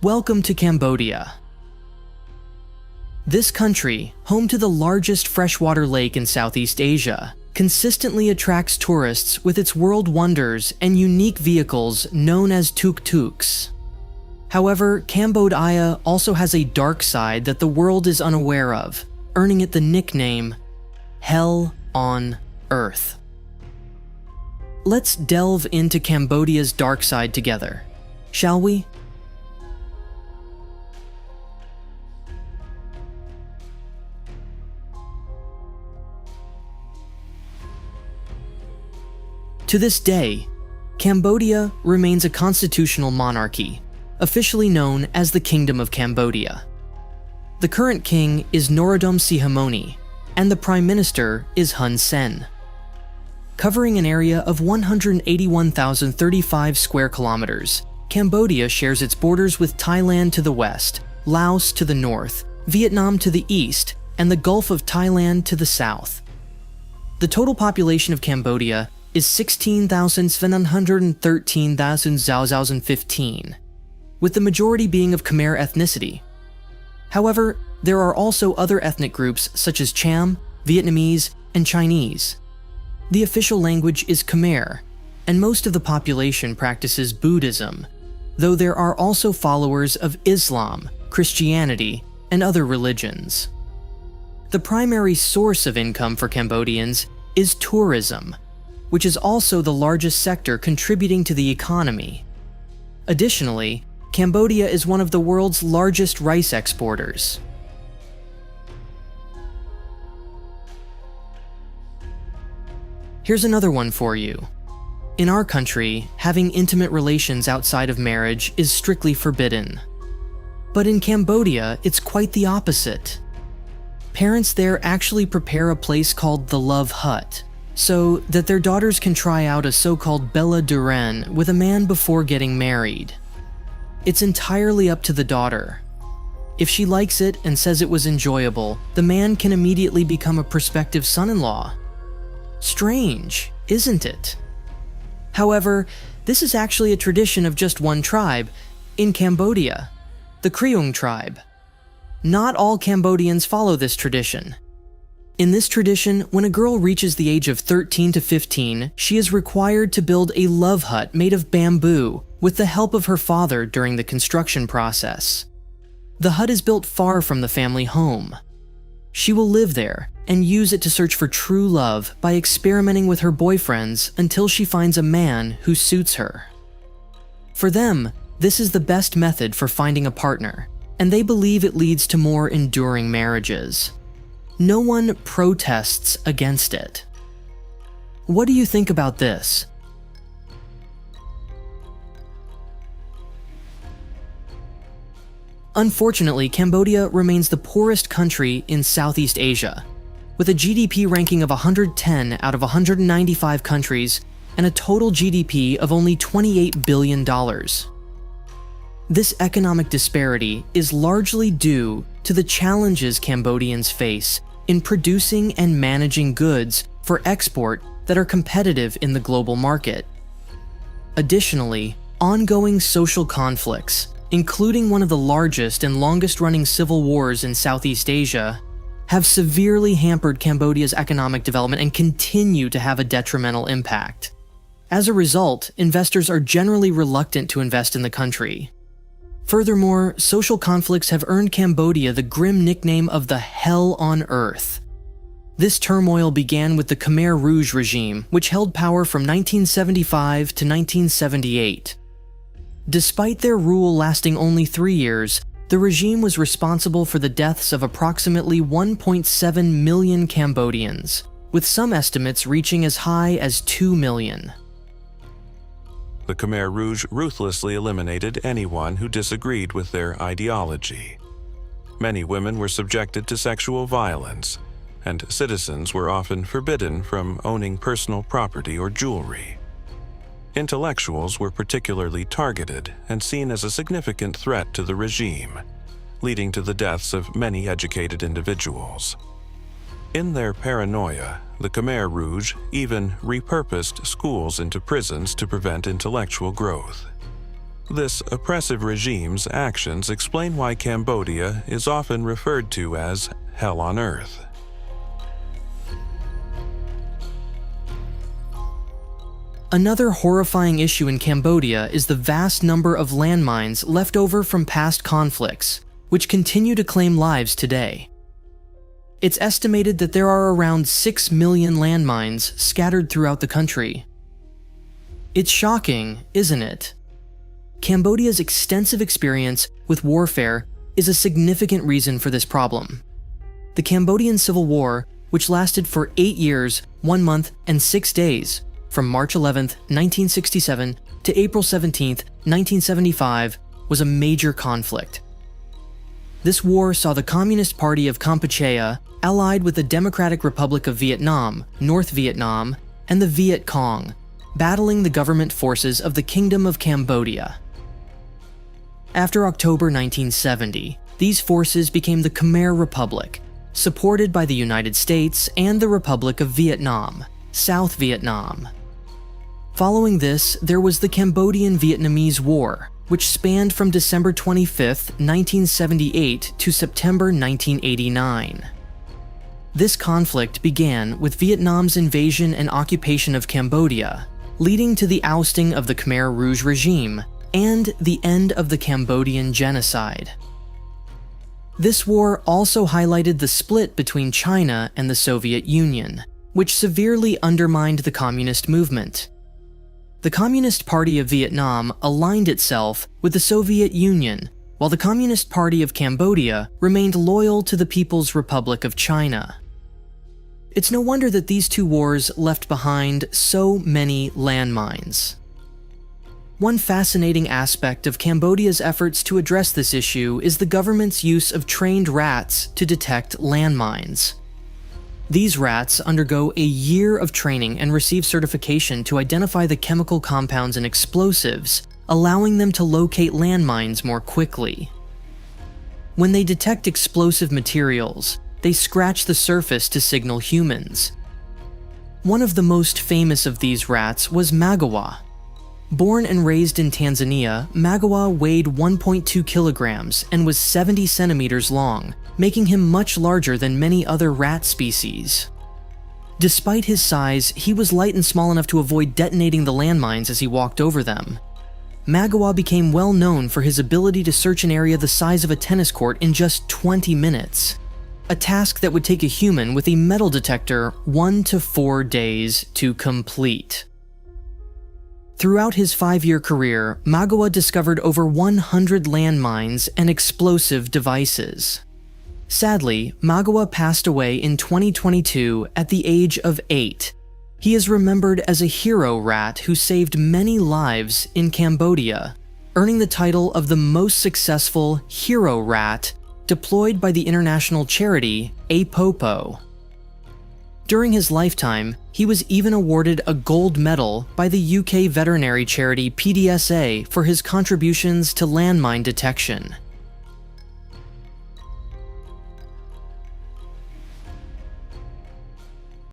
Welcome to Cambodia. This country, home to the largest freshwater lake in Southeast Asia, consistently attracts tourists with its world wonders and unique vehicles known as tuk-tuks. However, Cambodia also has a dark side that the world is unaware of, earning it the nickname Hell on Earth. Let's delve into Cambodia's dark side together, shall we? To this day, Cambodia remains a constitutional monarchy, officially known as the Kingdom of Cambodia. The current king is Norodom Sihamoni, and the prime minister is Hun Sen. Covering an area of 181,035 square kilometers, Cambodia shares its borders with Thailand to the west, Laos to the north, Vietnam to the east, and the Gulf of Thailand to the south. The total population of Cambodia is 16,713,015, with the majority being of Khmer ethnicity. However, there are also other ethnic groups such as Cham, Vietnamese, and Chinese. The official language is Khmer, and most of the population practices Buddhism, though there are also followers of Islam, Christianity, and other religions. The primary source of income for Cambodians is tourism, which is also the largest sector contributing to the economy. Additionally, Cambodia is one of the world's largest rice exporters. Here's another one for you. In our country, having intimate relations outside of marriage is strictly forbidden. But in Cambodia, it's quite the opposite. Parents there actually prepare a place called the Love Hut, so that their daughters can try out a so-called Bella Duran with a man before getting married. It's entirely up to the daughter. If she likes it and says it was enjoyable, the man can immediately become a prospective son-in-law. Strange, isn't it? However, this is actually a tradition of just one tribe in Cambodia, the Kriung tribe. Not all Cambodians follow this tradition. In this tradition, when a girl reaches the age of 13 to 15, she is required to build a love hut made of bamboo with the help of her father during the construction process. The hut is built far from the family home. She will live there and use it to search for true love by experimenting with her boyfriends until she finds a man who suits her. For them, this is the best method for finding a partner, and they believe it leads to more enduring marriages. No one protests against it. What do you think about this? Unfortunately, Cambodia remains the poorest country in Southeast Asia, with a GDP ranking of 110 out of 195 countries and a total GDP of only $28 billion. This economic disparity is largely due to the challenges Cambodians face in producing and managing goods for export that are competitive in the global market. Additionally, ongoing social conflicts, including one of the largest and longest-running civil wars in Southeast Asia, have severely hampered Cambodia's economic development and continue to have a detrimental impact. As a result, investors are generally reluctant to invest in the country. Furthermore, social conflicts have earned Cambodia the grim nickname of the Hell on Earth. This turmoil began with the Khmer Rouge regime, which held power from 1975 to 1978. Despite their rule lasting only 3 years, the regime was responsible for the deaths of approximately 1.7 million Cambodians, with some estimates reaching as high as 2 million. The Khmer Rouge ruthlessly eliminated anyone who disagreed with their ideology. Many women were subjected to sexual violence, and citizens were often forbidden from owning personal property or jewelry. Intellectuals were particularly targeted and seen as a significant threat to the regime, leading to the deaths of many educated individuals. In their paranoia, the Khmer Rouge even repurposed schools into prisons to prevent intellectual growth. This oppressive regime's actions explain why Cambodia is often referred to as Hell on Earth. Another horrifying issue in Cambodia is the vast number of landmines left over from past conflicts, which continue to claim lives today. It's estimated that there are around 6 million landmines scattered throughout the country. It's shocking, isn't it? Cambodia's extensive experience with warfare is a significant reason for this problem. The Cambodian Civil War, which lasted for 8 years, 1 month, and 6 days, from March 11, 1967 to April 17, 1975, was a major conflict. This war saw the Communist Party of Kampuchea allied with the Democratic Republic of Vietnam, North Vietnam, and the Viet Cong, battling the government forces of the Kingdom of Cambodia. After October 1970, these forces became the Khmer Republic, supported by the United States and the Republic of Vietnam, South Vietnam. Following this, there was the Cambodian-Vietnamese War, which spanned from December 25, 1978 to September 1989. This conflict began with Vietnam's invasion and occupation of Cambodia, leading to the ousting of the Khmer Rouge regime and the end of the Cambodian genocide. This war also highlighted the split between China and the Soviet Union, which severely undermined the communist movement. The Communist Party of Vietnam aligned itself with the Soviet Union, while the Communist Party of Cambodia remained loyal to the People's Republic of China. It's no wonder that these two wars left behind so many landmines. One fascinating aspect of Cambodia's efforts to address this issue is the government's use of trained rats to detect landmines. These rats undergo a year of training and receive certification to identify the chemical compounds and explosives, allowing them to locate landmines more quickly. When they detect explosive materials, they scratch the surface to signal humans. One of the most famous of these rats was Magawa. Born and raised in Tanzania, Magawa weighed 1.2 kilograms and was 70 centimeters long, making him much larger than many other rat species. Despite his size, he was light and small enough to avoid detonating the landmines as he walked over them. Magawa became well known for his ability to search an area the size of a tennis court in just 20 minutes, a task that would take a human with a metal detector 1 to 4 days to complete. Throughout his 5-year career, Magawa discovered over 100 landmines and explosive devices. Sadly, Magawa passed away in 2022 at the age of 8. He is remembered as a hero rat who saved many lives in Cambodia, earning the title of the most successful hero rat deployed by the international charity APOPO. During his lifetime, he was even awarded a gold medal by the UK veterinary charity PDSA for his contributions to landmine detection.